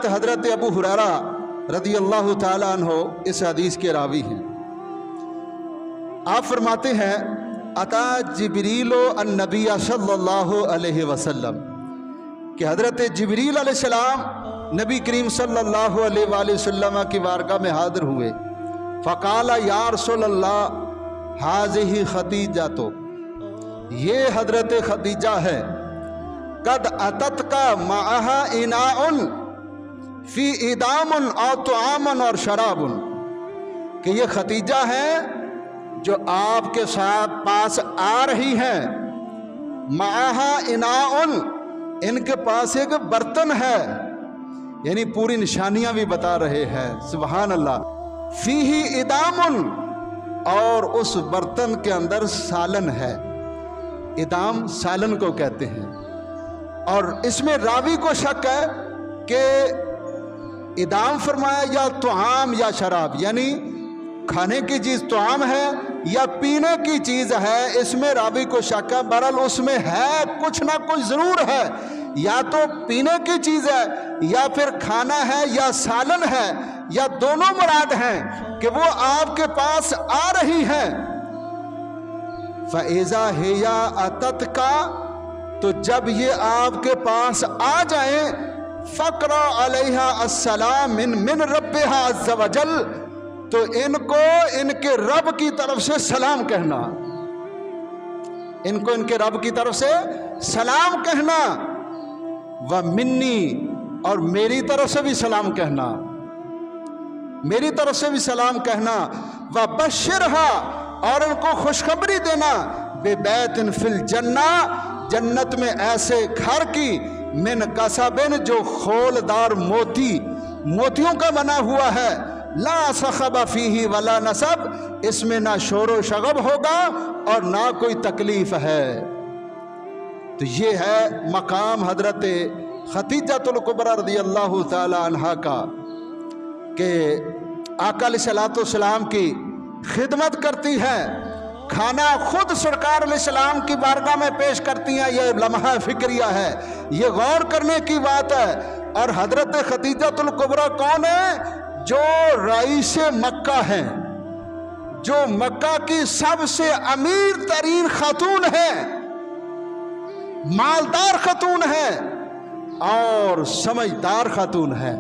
حضرت ابو ہریرہ رضی اللہ تعالیٰ عنہ اس حدیث کے راوی ہیں. آپ فرماتے ہیں اتا جبریل النبی صلی اللہ علیہ وسلم کہ حضرت جبریل علیہ السلام نبی کریم صلی اللہ علیہ وآلہ وسلم کی بارگاہ میں حاضر ہوئے. فقال یا رسول اللہ ہذہ خدیجہ، تو یہ حضرت خدیجہ ہے. قد اتت کا معہا اناء فی ادام او طعام اور شراب، کہ یہ خدیجہ ہے جو آپ کے ساتھ پاس آ رہی ہیں. معہا اناء، ان کے پاس ایک برتن ہے، یعنی پوری نشانیاں بھی بتا رہے ہیں. سبحان اللہ. فیہ ادام، اور اس برتن کے اندر سالن ہے. ادام سالن کو کہتے ہیں. اور اس میں راوی کو شک ہے کہ ادام فرمایا یا طعام یا شراب، یعنی کھانے کی چیز طعام ہے یا پینے کی چیز ہے. اس میں راوی کو شک ہے. بہرحال اس میں ہے کچھ نہ کچھ ضرور ہے، یا تو پینے کی چیز ہے یا پھر کھانا ہے یا سالن ہے، یا دونوں مراد ہیں کہ وہ آپ کے پاس آ رہی ہیں. فَإِذَا هِيَ أَتَتْكَ، تو جب یہ آپ کے پاس آ جائیں، فَقْرَ عَلَيْهَا السَّلَامُ مِنْ رَبِّهَا عَزَّ وَجَلَّ، تو ان کو ان کے رب کی طرف سے سلام کہنا. ان کو ان کے رب کی طرف سے سلام کہنا. وَمِنِّي، اور میری طرف سے بھی سلام کہنا، میری طرف سے بھی سلام کہنا. وَبَشِّرْهَا، اور ان کو خوشخبری دینا. بِبَيْتٍ فِي الْجَنَّةِ، جنت میں ایسے گھر کی، من کسبن، جو خولدار موتیوں کا بنا ہوا ہے. لا صخب فیہ ولا نصب، اس میں نہ شور و شغب ہوگا اور نہ کوئی تکلیف ہے. تو یہ ہے مقام حضرت خدیجۃ الکبریٰ رضی اللہ تعالی عنہا کا، کہ آقا علیہ الصلوۃ والسلام کی خدمت کرتی ہے. کھانا خود سرکار علیہ السلام کی بارگاہ میں پیش کرتی ہیں. یہ لمحہ فکریہ ہے، یہ غور کرنے کی بات ہے. اور حضرت خدیجۃ الکبریٰ کون ہے؟ جو رئیس مکہ ہیں، جو مکہ کی سب سے امیر ترین خاتون ہے، مالدار خاتون ہے اور سمجھدار خاتون ہے.